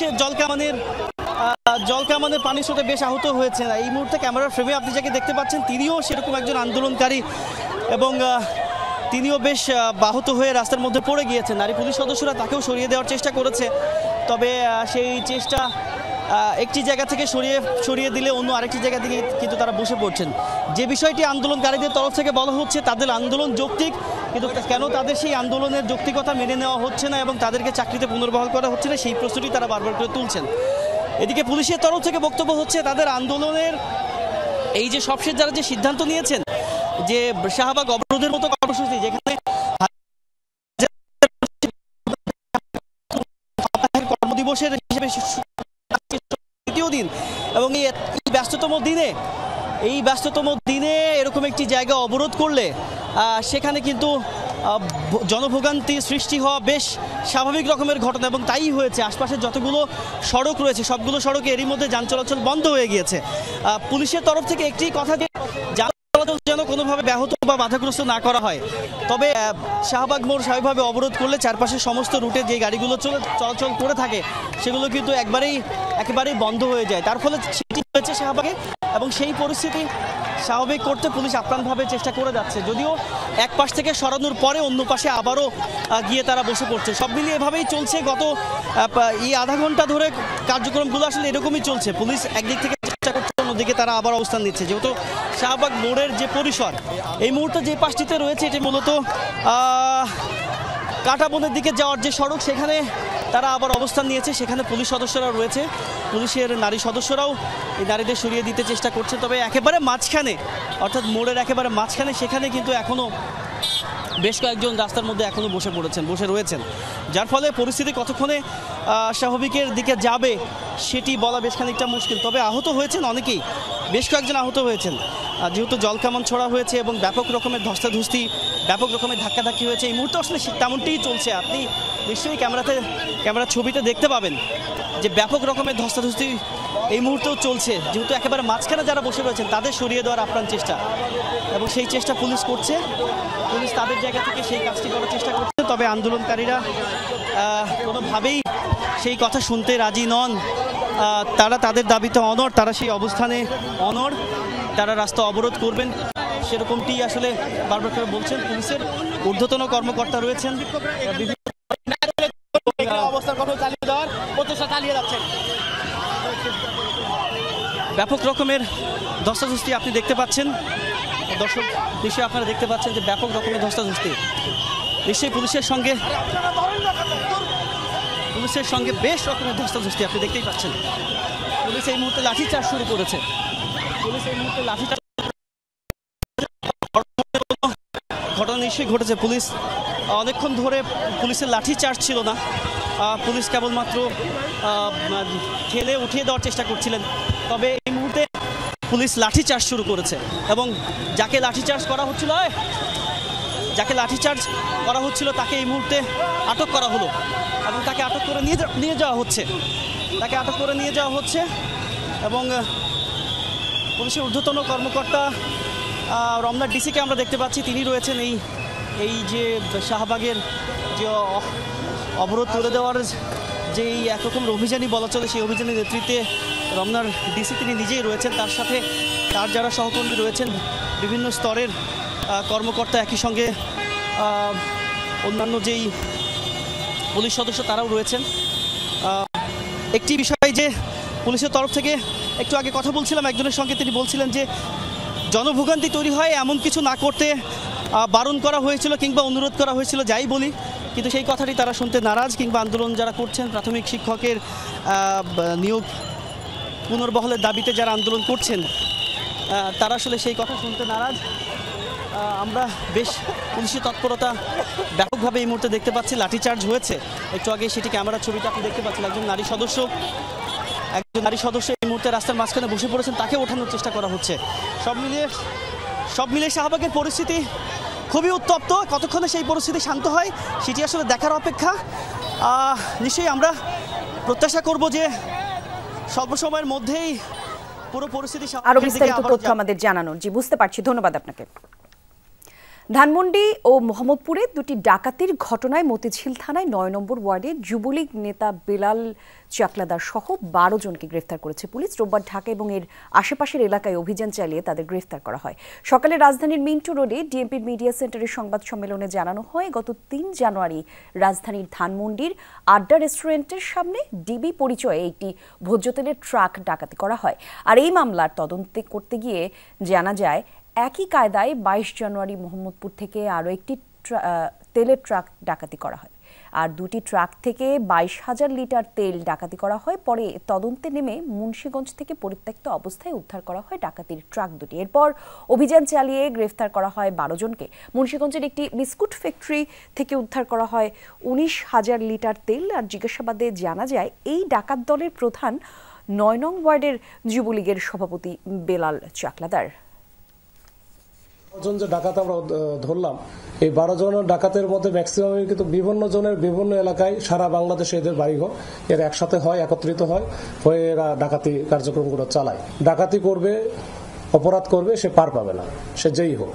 জলকামানের পানির স্রোতে বেশ আহত হয়েছে। এই মুহূর্তে ক্যামেরার ফ্রেমে আপনি যাকে দেখতে পাচ্ছেন তিনিও সেরকম একজন আন্দোলনকারী এবং তিনিও বেশ আহত হয়ে রাস্তার মধ্যে পড়ে গিয়েছেন। নারী পুলিশ সদস্যরা তাকেও সরিয়ে দেওয়ার চেষ্টা করেছে, তবে সেই চেষ্টা একটি জায়গা থেকে সরিয়ে দিলে অন্য আরেকটি জায়গা থেকে কিন্তু তারা বসে পড়ছেন। যে বিষয়টি আন্দোলনকারীদের তরফ থেকে বলা হচ্ছে তাদের আন্দোলন যৌক্তিক, কিন্তু কেন তাদের সেই আন্দোলনের যৌক্তিকতা মেনে নেওয়া হচ্ছে না এবং তাদেরকে চাকরিতে পুনর্বহাল করা হচ্ছে না, সেই প্রশ্নটি তারা বারবার করে তুলছেন। এদিকে পুলিশের তরফ থেকে বক্তব্য হচ্ছে তাদের আন্দোলনের এই যে সবশেষ যারা যে সিদ্ধান্ত নিয়েছেন যে শাহবাগ অবরোধের মতো কর্মসূচি, যেখানে কর্মদিবসের হিসেবে তৃতীয় দিন এবং এই ব্যস্ততম দিনে এরকম একটি জায়গা অবরোধ করলে সেখানে কিন্তু জনভোগান্তি সৃষ্টি হওয়া বেশ স্বাভাবিক রকমের ঘটনা এবং তাই হয়েছে। আশপাশের যতগুলো সড়ক রয়েছে সবগুলো সড়কে এরই মধ্যে যান চলাচল বন্ধ হয়ে গিয়েছে। পুলিশের তরফ থেকে একটি কথা যাতায়াত যেন কোনোভাবে ব্যাহত বা বাধাগ্রস্ত না করা হয়। তবে শাহবাগ মোড় স্বাভাবিকভাবে অবরোধ করলে চারপাশের সমস্ত রুটে যে গাড়িগুলো চলাচল করে থাকে সেগুলো কিন্তু একেবারেই বন্ধ হয়ে যায়। তার ফলে সেটি হয়েছে শাহবাগে, এবং সেই পরিস্থিতি স্বাভাবিক করতে পুলিশ আপ্রাণভাবে চেষ্টা করে যাচ্ছে। যদিও এক পাশ থেকে সরানোর পরে অন্য পাশে আবারও গিয়ে তারা বসে পড়ছে। সব মিলিয়ে এভাবেই চলছে গত এই আধা ঘন্টা ধরে কার্যক্রমগুলো আসলে এরকমই চলছে। পুলিশ একদিক থেকে চেষ্টা করছে, অন্যদিকে তারা আবার অবস্থান নিচ্ছে। যেহেতু শাহবাগ মোড়ের যে পরিসর এই মুহূর্তে যে পাশটিতে রয়েছে এটি মূলত কাঁটাবনের দিকে যাওয়ার যে সড়ক, সেখানে তারা আবার অবস্থান নিয়েছে। সেখানে পুলিশ সদস্যরাও রয়েছে, পুলিশের নারী সদস্যরাও এই নারীদের সরিয়ে দিতে চেষ্টা করছে। তবে একেবারে মাঝখানে, অর্থাৎ মোড়ের একেবারে মাঝখানে, সেখানে কিন্তু এখনও বেশ কয়েকজন রাস্তার মধ্যে এখনও বসে রয়েছেন, যার ফলে পরিস্থিতি কতক্ষণে স্বাভাবিকের দিকে যাবে সেটি বলা বেশ খানিকটা মুশকিল। তবে আহত হয়েছেন অনেকেই, বেশ কয়েকজন আহত হয়েছেন, যেহেতু জলকামান ছোড়া হয়েছে এবং ব্যাপক রকমের ধস্তাধস্তি, ব্যাপক রকমের ধাক্কাধাক্কি হয়েছে। এই মুহূর্তে আসলে তেমনটিই চলছে। আপনি নিশ্চয়ই ক্যামেরার ছবিতে দেখতে পাবেন যে ব্যাপক রকমের ধস্তাধস্তি এই মুহূর্তেও চলছে, যেহেতু একেবারে মাঝখানে যারা বসে রয়েছেন তাদের সরিয়ে দেওয়ার আপ্রাণ চেষ্টা, এবং সেই চেষ্টা পুলিশ করছে। পুলিশ তাদের জায়গা থেকে সেই কাজটি করার চেষ্টা করছে। তবে আন্দোলনকারীরা কোনোভাবেই সেই কথা শুনতে রাজি নন। তারা তাদের দাবিতে অনড়, তারা সেই অবস্থানে অনড়, তারা রাস্তা অবরোধ করবেন সেরকমটি আসলে বারবার করে বলছেন। পুলিশের ঊর্ধ্বতন কর্মকর্তা রয়েছেন, ব্যাপক রকমের ধস্তাধস্তি আপনি দেখতে পাচ্ছেন। দর্শক নিশ্চয়ই আপনারা দেখতে পাচ্ছেন যে ব্যাপক রকমের ধস্তাধস্তি, নিশ্চয়ই পুলিশের সঙ্গে বেশ রকমের ধস্তাধস্তি আপনি দেখতেই পাচ্ছেন। পুলিশ এই মুহূর্তে লাঠিচার্জ শুরু করেছে। ঘটনা নিশ্চয়ই ঘটেছে। পুলিশ অনেকক্ষণ ধরে পুলিশের লাঠিচার্জ ছিল না, পুলিশ কেবলমাত্র ঠেলে উঠিয়ে দেওয়ার চেষ্টা করছিলেন। তবে এই মুহূর্তে পুলিশ লাঠিচার্জ শুরু করেছে, এবং যাকে লাঠিচার্জ করা হচ্ছিল তাকে এই মুহূর্তে আটক করা হলো, এবং তাকে আটক করে নিয়ে যাওয়া হচ্ছে। এবং পুলিশের ঊর্ধ্বতন কর্মকর্তা রমনার ডিসিকে আমরা দেখতে পাচ্ছি, তিনি রয়েছেন এই যে শাহবাগের যে অবরোধ তুলে দেওয়ার যে একরকম অভিযানই বলা চলে, সেই অভিযানের নেতৃত্বে রমনার ডিসি তিনি নিজেই রয়েছেন। তার সাথে তার যারা সহকর্মী রয়েছেন, বিভিন্ন স্তরের কর্মকর্তা, একই সঙ্গে অন্যান্য যেই পুলিশ সদস্য তারাও রয়েছেন। একটি বিষয় যে পুলিশের তরফ থেকে একটু আগে কথা বলছিলাম একজনের সঙ্গে, তিনি বলছিলেন যে জনভোগান্তি তৈরি হয় এমন কিছু না করতে বারণ করা হয়েছিল কিংবা অনুরোধ করা হয়েছিল, যাই বলি, কিন্তু সেই কথাটি তারা শুনতে নারাজ। কিংবা আন্দোলন যারা করছেন, প্রাথমিক শিক্ষকের নিয়োগ পুনর্বহালের দাবিতে যারা আন্দোলন করছেন, তারা আসলে সেই কথা শুনতে নারাজ। আমরা বেশ পুলিশি তৎপরতা ব্যাপকভাবে এই মুহূর্তে দেখতে পাচ্ছি। লাঠিচার্জ হয়েছে একটু আগে, সেটি ক্যামেরার ছবিটা আপনি দেখতে পাচ্ছেন। একজন নারী সদস্য এই মুহূর্তে রাস্তার মাঝখানে বসে পড়েছেন, তাকে ওঠানোর চেষ্টা করা হচ্ছে। সব মিলিয়ে শাহবাগের পরিস্থিতি খুবই উত্তপ্ত। কতক্ষণে সেই পরিস্থিতি শান্ত হয় সেটি আসলে দেখার অপেক্ষা। নিশ্চয়ই আমরা প্রত্যাশা করব যে স্বল্প সময়ের মধ্যেই পুরো পরিস্থিতি
আরো বিস্তারিত তথ্য আমাদের জানানোর। জি, বুঝতে পারছি, ধন্যবাদ আপনাকে। ধানমন্ডি ও মোহাম্মদপুরে দুটি ডাকাতির ঘটনায় মতিঝিল থানায় ৯ নম্বর ওয়ার্ডে যুবলীগ নেতা বেলাল চাকলাদার সহ ১২ জনকে গ্রেফতার করেছে পুলিশ। রোববার ঢাকা এবং এর আশেপাশের এলাকায় অভিযান চালিয়ে তাদের গ্রেফতার করা হয়। সকালে রাজধানীর মিন্টু রোডে ডিএমপির মিডিয়া সেন্টারের সংবাদ সম্মেলনে জানানো হয়, গত ৩ জানুয়ারি রাজধানীর ধানমন্ডির আড্ডা রেস্টুরেন্টের সামনে ডিবি পরিচয়ে একটি ভোজ্য তেলের ট্রাক ডাকাতি করা হয়। আর এই মামলার তদন্ত করতে গিয়ে জানা যায়, একই কায়দায় ২২ জানুয়ারি মোহাম্মদপুর থেকে আরও একটি তেলের ট্রাক ডাকাতি করা হয়। আর দুটি ট্রাক থেকে ২২,০০০ লিটার তেল ডাকাতি করা হয়। পরে তদন্তে নেমে মুন্সিগঞ্জ থেকে পরিত্যক্ত অবস্থায় উদ্ধার করা হয় ডাকাতির ট্রাক দুটি। এরপর অভিযান চালিয়ে গ্রেফতার করা হয় ১২ জনকে। মুন্সিগঞ্জের একটি বিস্কুট ফ্যাক্টরি থেকে উদ্ধার করা হয় ১৯,০০০ লিটার তেল। আর জিজ্ঞাসাবাদে জানা যায়, এই ডাকাত দলের প্রধান ৯ নং ওয়ার্ডের যুবলীগের সভাপতি বেলাল চাকলাদার।
জন যে ডাকাত আমরা ধরলাম, এই ১২ জনের ডাকাতের মধ্যে ম্যাক্সিমামই কিন্তু বিভিন্ন জনের বিভিন্ন এলাকায় সারা বাংলাদেশে এদের বাড়িঘর, এরা একসাথে হয়, একত্রিত হয়ে এরা ডাকাতি কার্যক্রমগুলো চালায়। ডাকাতি করবে অপরাধ করবে সে পার পাবে না, সে যেই হোক।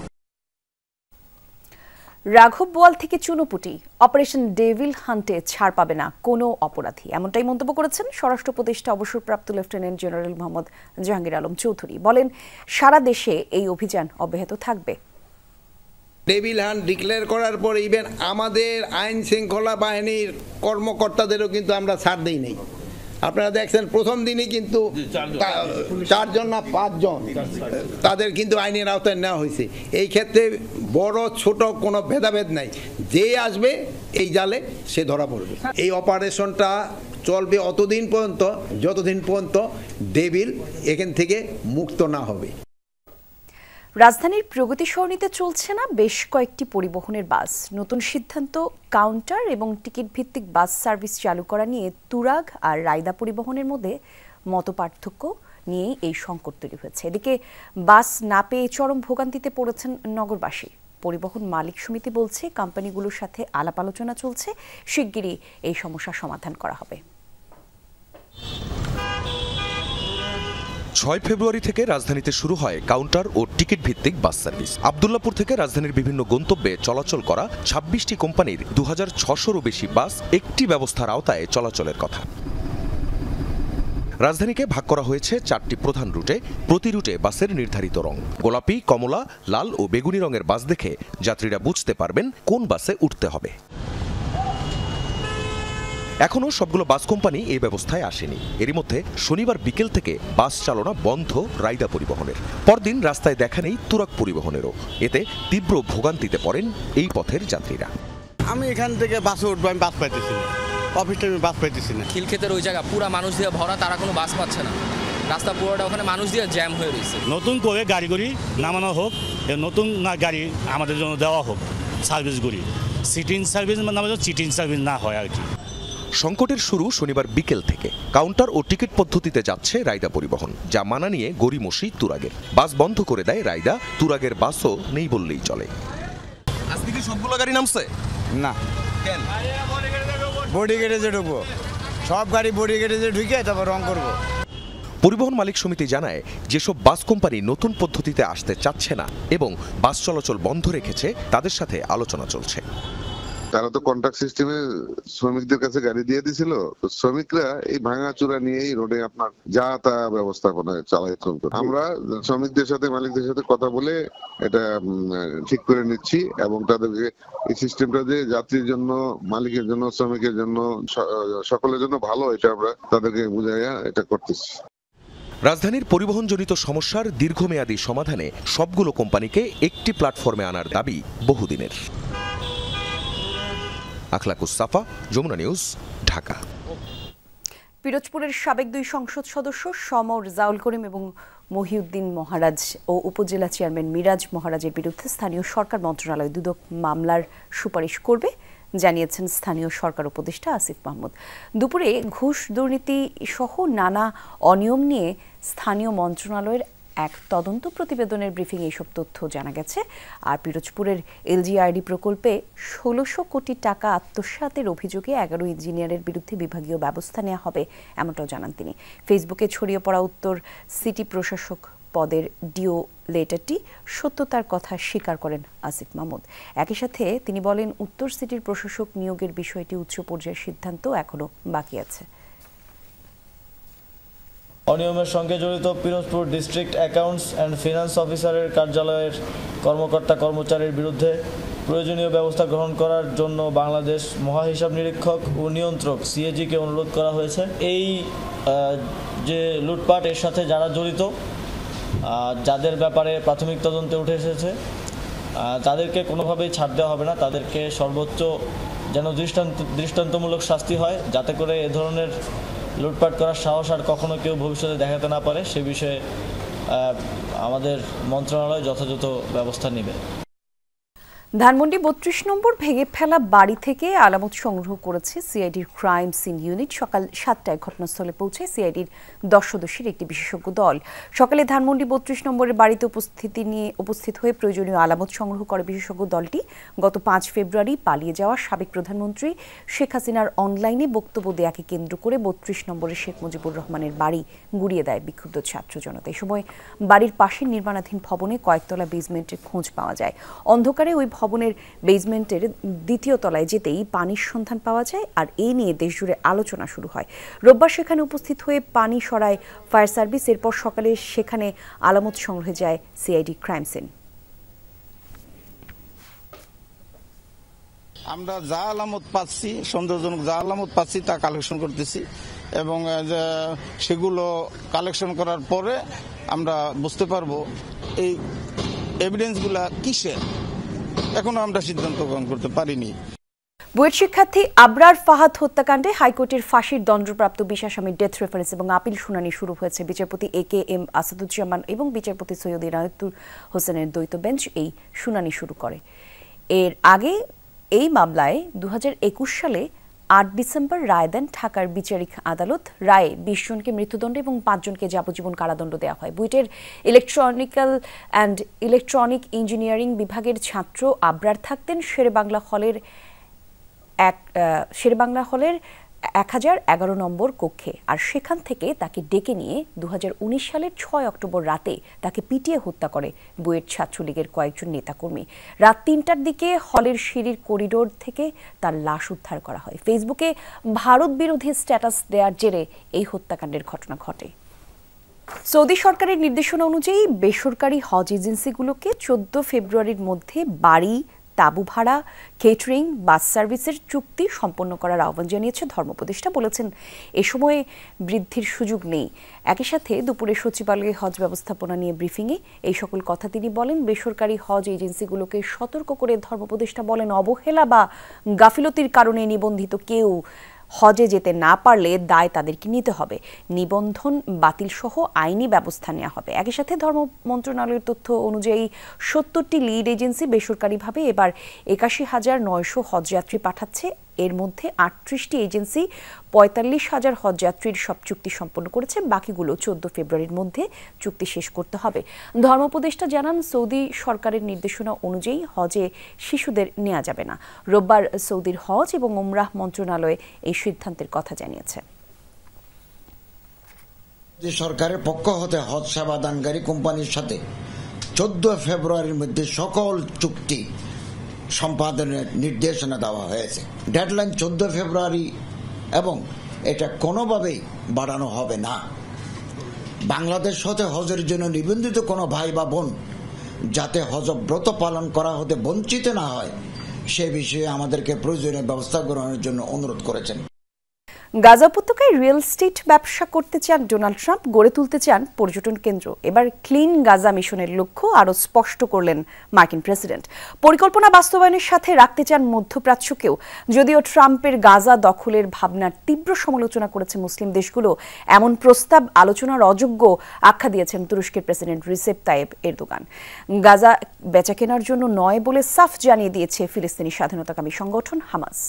রাঘব বোয়াল থেকে চুনোপুটি, অপারেশন ডেভিল হান্টে ছাড় পাবে না কোনো অপরাধী, এমনটাই মন্তব্য করেছেন স্বরাষ্ট্র উপদেষ্টা অবসরপ্রাপ্ত লেফটেন্যান্ট জেনারেল মোহাম্মদ জাহাঙ্গীর আলম চৌধুরী। বলেন, সারা দেশে এই অভিযান অব্যাহত থাকবে।
ডেভিল হান্ট ডিক্লেয়ার করার পর ইভেন আমাদের আইন শৃঙ্খলা বাহিনীর কর্মকর্তাদেরও কিন্তু আমরা ছাড় দিই নাই। আপনারা দেখছেন প্রথম দিনই কিন্তু 4 জন না 5 জন তাদের কিন্তু আইনের আওতায় নেওয়া হয়েছে। এই ক্ষেত্রে বড় ছোট কোনো ভেদাভেদ নাই, যে আসবে এই জালে সে ধরা পড়বে। এই অপারেশনটা চলবে অতদিন পর্যন্ত যতদিন পর্যন্ত ডেভিল এখান থেকে মুক্ত না হবে।
রাজধানীর প্রগতি সরণিতে চলছে না বেশ কয়েকটি পরিবহনের বাস। নতুন সিদ্ধান্ত কাউন্টার এবং টিকিট ভিত্তিক বাস সার্ভিস চালু করা নিয়ে তুরাগ আর রায়দা পরিবহনের মধ্যে মতপার্থক্য নিয়েই এই সংকট তৈরি হয়েছে। এদিকে বাস না পেয়ে চরম ভোগান্তিতে পড়েছেন নগরবাসী। পরিবহন মালিক সমিতি বলছে কোম্পানিগুলোর সাথে আলাপ আলোচনা চলছে, শিগগিরই এই সমস্যার সমাধান করা হবে।
6 ফেব্রুয়ারি থেকে রাজধানীতে শুরু হয় কাউন্টার ও টিকিট ভিত্তিক বাস সার্ভিস। আব্দুল্লাহপুর থেকে রাজধানীর বিভিন্ন গন্তব্যে চলাচল করা 26টি কোম্পানির 2600-রও বেশি বাস একটি ব্যবস্থার আওতায় চলাচলের কথা। রাজধানীকে ভাগ করা হয়েছে 4টি প্রধান রুটে। প্রতি রুটে বাসের নির্ধারিত রং, গোলাপি, কমলা, লাল ও বেগুনি রঙের বাস দেখে যাত্রীরা বুঝতে পারবেন কোন বাসে উঠতে হবে। এখনও সবগুলো বাস কোম্পানি এই ব্যবস্থায় আসেনি। এরই মধ্যে শনিবার বিকেল থেকে বাস চালনা বন্ধ রায়দা পরিবহনের। পরদিন রাস্তায় দেখা নেই তুরাগ পরিবহনেরও। এতে তীব্র ভোগান্তিতে পড়েন এই পথের যাত্রীরা।
আমি এখান থেকে বাসে উঠবো, আমি বাস পাইতেছি না, অফিস টাইমে বাস পাইতেছি না।
খিলক্ষেতের ওই জায়গা পুরা মানুষ দিয়ে ভরা, তারা কোনো বাস পাচ্ছে না। রাস্তা পুরোটা ওখানে মানুষ দিয়ে জ্যাম হয়ে রয়েছে।
নতুন করে গাড়ি নামানো হোক, নতুন গাড়ি আমাদের জন্য দেওয়া হোক, সার্ভিসগুলি সিটিং সার্ভিস নামে চিটিং সার্ভিস না হয় আর কি।
সংকটের শুরু শনিবার বিকেল থেকে। কাউন্টার ও টিকিট পদ্ধতিতে যাচ্ছে রায়দা পরিবহন, যা মানা নিয়ে গড়িমসি তুরাগের। বাস বন্ধ করে দেয় রায়দা, তুরাগের বাসও নেই বললেই চলে।
আজকে কি সবগুলো গাড়ি নামছে?
না, কেন? বডি গ্যারেজে ঢুকবো, সব গাড়ি বডি গ্যারেজে ঢুকে তারপর রং করবো।
পরিবহন মালিক সমিতি জানায়, যেসব বাস কোম্পানি নতুন পদ্ধতিতে আসতে চাচ্ছে না এবং বাস চলাচল বন্ধ রেখেছে তাদের সাথে আলোচনা চলছে।
তারা তো কন্ট্রাক্ট সিস্টেমে শ্রমিকদের কাছে গাড়ি দিয়ে দিছিল, তো শ্রমিকরা এই ভাঙাচুরা নিয়েই রোডে আপনার যা তা ব্যবস্থাপনা চালাইছেন। আমরা শ্রমিকদের সাথে মালিকদের সাথে কথা বলে এটা ঠিক করে নিচ্ছি এবং তাদেরকে এই সিস্টেমটা যে যাত্রীর জন্য, মালিকের জন্য, শ্রমিকের জন্য, সকলের জন্য ভালো, এটা আমরা তাদেরকে বুঝাইয়া এটা করতেছি।
রাজধানীর পরিবহনজনিত সমস্যার দীর্ঘমেয়াদী সমাধানে সবগুলো কোম্পানিকে একটি প্ল্যাটফর্মে আনার দাবি বহুদিনের। আখলাকুস সাফা, যমুনা নিউজ, ঢাকা।
পিরোজপুরের সাবেক 2 সংসদ সদস্য সমর জাউল করিম এবং মহিউদ্দিন মহারাজ ও উপজেলা চেয়ারম্যান মিরাজ মহারাজের বিরুদ্ধে স্থানীয় সরকার মন্ত্রণালয় দুদক মামলার সুপারিশ করবে, জানিয়েছেন স্থানীয় সরকার উপদেষ্টা আসিফ মাহমুদ। দুপুরে ঘুষ দুর্নীতি সহ নানা অনিয়ম নিয়ে স্থানীয় মন্ত্রণালয়ের এক তদন্ত প্রতিবেদনের ব্রিফিং এইসব তথ্য জানা গেছে। আর পিরোজপুরের এলজিআরডি প্রকল্পে 1600 কোটি টাকা আত্মসাতের অভিযোগে 11 ইঞ্জিনিয়ারের বিরুদ্ধে বিভাগীয় ব্যবস্থা নেওয়া হবে, এমনটাও জানান তিনি। ফেসবুকে ছড়িয়ে পড়া উত্তর সিটি প্রশাসক পদের ডিও লেটারটি সত্যতার কথা স্বীকার করেন আসিফ মাহমুদ। একই সাথে তিনি বলেন, উত্তর সিটির প্রশাসক নিয়োগের বিষয়টি উচ্চ পর্যায়ের সিদ্ধান্ত এখনো বাকি আছে।
অনিয়মের সঙ্গে জড়িত Pirojpur district accounts and finance অফিসারের কার্যালয়ের কর্মকর্তা কর্মচারীর বিরুদ্ধে প্রয়োজনীয় ব্যবস্থা গ্রহণ করার জন্য বাংলাদেশ মহাহিসাব নিরীক্ষক ও নিয়ন্ত্রক সিএজিকে অনুরোধ করা হয়েছে। এই যে লুটপাট, এর সাথে যারা জড়িত, যাদের ব্যাপারে প্রাথমিক তদন্তে উঠে এসেছে, তাদেরকে কোনোভাবেই ছাড় দেওয়া হবে না। তাদেরকে সর্বোচ্চ যেন দৃষ্টান্তমূলক শাস্তি হয়, যাতে করে এ ধরনের লুটপাট করার সাহস আর কখনো কেউ ভবিষ্যতে দেখাতে না পারে, সে বিষয়ে আমাদের মন্ত্রণালয় যথাযথ ব্যবস্থা নেবে।
ধানমন্ডি ৩২ নম্বর ভেঙে ফেলা বাড়ি থেকে আলামত সংগ্রহ করেছে সিআইডির ক্রাইম সিন ইউনিট। সকাল ৭টায় ঘটনাস্থলে পৌঁছে সিআইডির ১০ সদস্যের একটি বিশেষজ্ঞ দল। সকালে ধানমন্ডি ৩২ নম্বরের বাড়িতে উপস্থিত হয়ে প্রয়োজনীয় আলামত সংগ্রহ করে বিশেষজ্ঞ দলটি। গত ৫ ফেব্রুয়ারি পালিয়ে যাওয়া সাবেক প্রধানমন্ত্রী শেখ হাসিনার অনলাইনে বক্তব্য দেয়াকে কেন্দ্র করে ৩২ নম্বরের শেখ মুজিবুর রহমানের বাড়ি গুড়িয়ে দেয় বিক্ষুব্ধ ছাত্র জনতা। এই সময় বাড়ির পাশের নির্মাণাধীন ভবনে কয়েকতলা বেসমেন্টের খোঁজ পাওয়া যায়। অন্ধকারে ওই ভবনের বেসমেন্টের দ্বিতীয় তলায় যেতেই পানির সন্ধান পাওয়া যায়, আর এই নিয়ে দেশজুড়ে আলোচনা শুরু হয়। রোববার সেখানে উপস্থিত হয়ে পানি সরায় ফায়ার সার্ভিস। এরপর সকালে সেখানে আলামত সংগ্রহে যায় সিআইডি ক্রাইম সিন।
আমরা যা আলামত পাচ্ছি, সন্দেহজনক যা আলামত পাচ্ছি তা কালেকশন করতেছি এবং সেগুলো কালেকশন করার পরে আমরা বুঝতে পারবো এই এভিডেন্সগুলা কিসের। এখনো আমরা সিদ্ধান্ত গ্রহণ করতে পারিনি।
বুয়েট শিক্ষার্থী আবরার ফাহাদ হত্যাকাণ্ডে হাইকোর্টের ফাঁসির দণ্ডপ্রাপ্ত ২০ আসামির ডেথ রেফারেন্স এবং আপিল শুনানি শুরু হয়েছে। বিচারপতি AK-M আসাদুজ্জামান এবং বিচারপতি সৈয়দ ইনায়েতুল হোসেনের দ্বৈত বেঞ্চ এই শুনানি শুরু করে। এর আগে এই মামলায় ২০২১ সালে ৮ ডিসেম্বর রায় দেন ঢাকার বিচারিক আদালত। রায়ে ২০ জনকে মৃত্যুদণ্ড এবং ৫ জনকে যাবজ্জীবন কারাদণ্ড দেওয়া হয়। বুয়েটের ইলেকট্রনিক ইঞ্জিনিয়ারিং বিভাগের ছাত্র আবরার থাকতেন শেরেবাংলা হলের ১০১১ নম্বর কক্ষে, আর সেখান থেকে তাকে ডেকে নিয়ে ২০১৯ সালের ৬ অক্টোবর রাতে তাকে পিটিয়ে হত্যা করে বুয়েট ছাত্রলীগের কয়েকজন নেতাকর্মী। রাত ৩টার দিকে হলের সিঁড়ির করিডোর থেকে তার লাশ উদ্ধার করা হয়। ফেসবুকে ভারত বিরোধী স্ট্যাটাস দেওয়ার জেরে এই হত্যাকাণ্ডের ঘটনা ঘটে। সৌদি সরকারের নির্দেশনা অনুযায়ী বেসরকারি হজ এজেন্সিগুলোকে ১৪ ফেব্রুয়ারির মধ্যে বাড়ি, তাঁবু ভাড়া, কেটারিং, বাস সার্ভিসের চুক্তি সম্পন্ন করার আহ্বান জানিয়েছে ধর্ম উপদেষ্টা। বলেছেন এ সময়ে বৃদ্ধির সুযোগ নেই। একই সাথে দুপুরে সচিবালয়ে হজ ব্যবস্থাপনা নিয়ে ব্রিফিংয়ে এই সকল কথা তিনি বলেন। বেসরকারি হজ এজেন্সিগুলোকে সতর্ক করে ধর্ম উপদেষ্টা বলেন, অবহেলা বা গাফিলতির কারণে নিবন্ধিত কেউ হজে যেতে না পারলে দায় তাদেরকে নিতে হবে। নিবন্ধন বাতিল সহ আইনি ব্যবস্থা নেওয়া হবে। একই সাথে ধর্ম মন্ত্রণালয়ের তথ্য অনুযায়ী ৭০টি লিড এজেন্সি বেসরকারিভাবে এবার ৮১,৯০০ হজযাত্রী পাঠাচ্ছে। এর মধ্যে ৩৮টি এজেন্সি ৪৫,০০০ হজযাত্রীর সব চুক্তি সম্পন্ন করেছে। বাকিগুলো ১৪ ফেব্রুয়ারির মধ্যে চুক্তি শেষ করতে হবে। ধর্ম উপদেষ্টা জানান, সৌদি সরকারের নির্দেশনা অনুযায়ী হজে শিশুদের নেওয়া যাবে না। রোববার সৌদির হজ এবং উমরাহ মন্ত্রণালয় এই সিদ্ধান্তের কথা জানিয়েছে।
সরকারের পক্ষ হতে হজ সেবা দানকারী কোম্পানির সাথে ১৪ ফেব্রুয়ারির মধ্যে সকল চুক্তি সম্পাদনের নির্দেশনা দেওয়া হয়েছে। ডেডলাইন ১৪ ফেব্রুয়ারি এবং এটা কোনোভাবেই বাড়ানো হবে না। বাংলাদেশ হতে হজের জন্য নিবন্ধিত কোনো ভাই বা বোন যাতে হজব্রত পালন করা হতে বঞ্চিত না হয় সে বিষয়ে আমাদেরকে প্রয়োজনীয় ব্যবস্থা গ্রহণের জন্য অনুরোধ করেছেন।
গাজা উপত্যকায় রিয়েল এস্টেট ব্যবসা করতে চান ডোনাল্ড ট্রাম্প, গড়ে তুলতে চান পর্যটন কেন্দ্র। এবার ক্লিন গাজা মিশনের লক্ষ্য আরও স্পষ্ট করলেন মার্কিন প্রেসিডেন্ট। পরিকল্পনা বাস্তবায়নের সাথে রাখতে চান মধ্যপ্রাচ্যকেও। যদিও ট্রাম্পের গাজা দখলের ভাবনার তীব্র সমালোচনা করেছে মুসলিম দেশগুলো, এমন প্রস্তাব আলোচনার অযোগ্য আখ্যা দিয়েছেন তুরস্কের president Recep Tayyip Erdogan. Gaza বেচা কেনার জন্য নয় বলে সাফ জানিয়ে দিয়েছে ফিলিস্তিনি স্বাধীনতাকামী সংগঠন হামাস।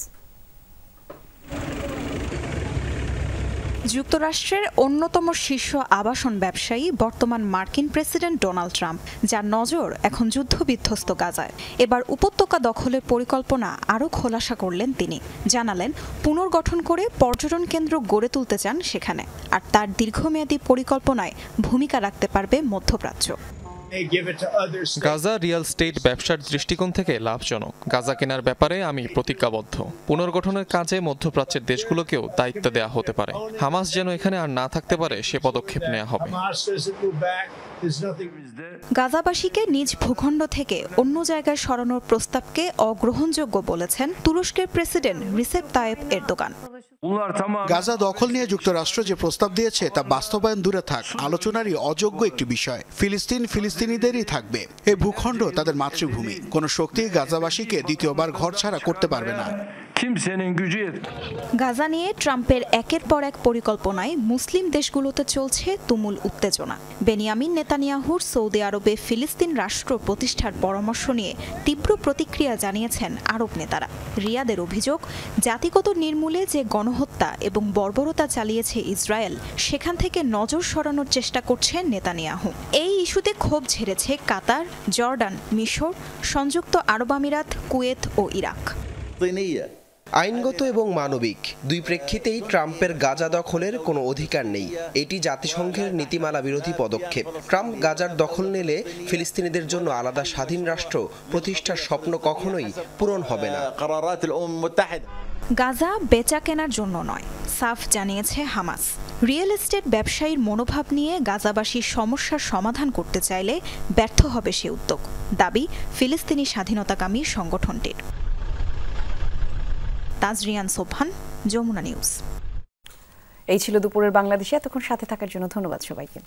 যুক্তরাষ্ট্রের অন্যতম শীর্ষ আবাসন ব্যবসায়ী বর্তমান মার্কিন প্রেসিডেন্ট ডোনাল্ড ট্রাম্প, যার নজর এখন যুদ্ধবিধ্বস্ত গাজায়। এবার উপত্যকা দখলের পরিকল্পনা আরও খোলাসা করলেন তিনি। জানালেন পুনর্গঠন করে পর্যটন কেন্দ্র গড়ে তুলতে চান সেখানে, আর তার দীর্ঘমেয়াদী পরিকল্পনায় ভূমিকা রাখতে পারবে মধ্যপ্রাচ্য।
গাজা রিয়েল এস্টেট ব্যবসার দৃষ্টিকোণ থেকে লাভজনক। গাজা কেনার ব্যাপারে আমি প্রতিজ্ঞাবদ্ধ। পুনর্গঠনের কাজে মধ্যপ্রাচ্যের দেশগুলোকেও দায়িত্ব দেওয়া হতে পারে। হামাস যেন এখানে আর না থাকতে পারে সে পদক্ষেপ নেওয়া হবে।
গাজাবাসীকে নিজ ভূখণ্ড থেকে অন্য জায়গায় সরানোর প্রস্তাবকে অগ্রহণযোগ্য বলেছেন তুরস্কের president Recep Tayyip Erdogan.
Gaza দখল নিয়ে যুক্তরাষ্ট্র যে প্রস্তাব দিয়েছে তা বাস্তবায়ন দূরে থাক, আলোচনারই অযোগ্য একটি বিষয়। ফিলিস্তিনিদেরই থাকবে। এই ভূখণ্ড তাদের মাতৃভূমি। কোনো শক্তি গাজাবাসীকে দ্বিতীয়বার ঘরছাড়া করতে পারবে না।
গাজা নিয়ে ট্রাম্পের একের পর এক পরিকল্পনায় মুসলিম দেশগুলোতে চলছে তুমুল উত্তেজনা। বেনিয়ামিন নেতানিয়াহুর সৌদি আরবে ফিলিস্তিন রাষ্ট্র প্রতিষ্ঠার পরামর্শ নিয়ে তীব্র প্রতিক্রিয়া জানিয়েছেন আরব নেতারা। রিয়াদের অভিযোগ, জাতিগত নির্মূলে যে গণহত্যা এবং বর্বরতা চালিয়েছে ইসরায়েল, সেখান থেকে নজর সরানোর চেষ্টা করছেন নেতানিয়াহু। এই ইস্যুতে ক্ষোভ ঝেড়েছে কাতার, জর্ডান, মিশর, সংযুক্ত আরব আমিরাত, কুয়েত ও ইরাক।
আইনগত এবং মানবিক দুই প্রেক্ষিতেই ট্রাম্পের গাজা দখলের কোনো অধিকার নেই। এটি জাতিসংঘের নীতিমালা বিরোধী পদক্ষেপ। ট্রাম্প গাজার দখল নিলে ফিলিস্তিনিদের জন্য আলাদা স্বাধীন রাষ্ট্র প্রতিষ্ঠার স্বপ্ন কখনোই পূরণ হবে না।
গাজা বেচা কেনার জন্য নয়, সাফ জানিয়েছে হামাস। রিয়েল এস্টেট ব্যবসায়ীর মনোভাব নিয়ে গাজাবাসীর সমস্যার সমাধান করতে চাইলে ব্যর্থ হবে সে উদ্যোগ, দাবি ফিলিস্তিনি স্বাধীনতাকামী সংগঠনটির। তাজরিয়ান সোবহান, যমুনা নিউজ।
এই ছিল দুপুরের বাংলাদেশে। এতক্ষণ সাথে থাকার জন্য ধন্যবাদ সবাইকে।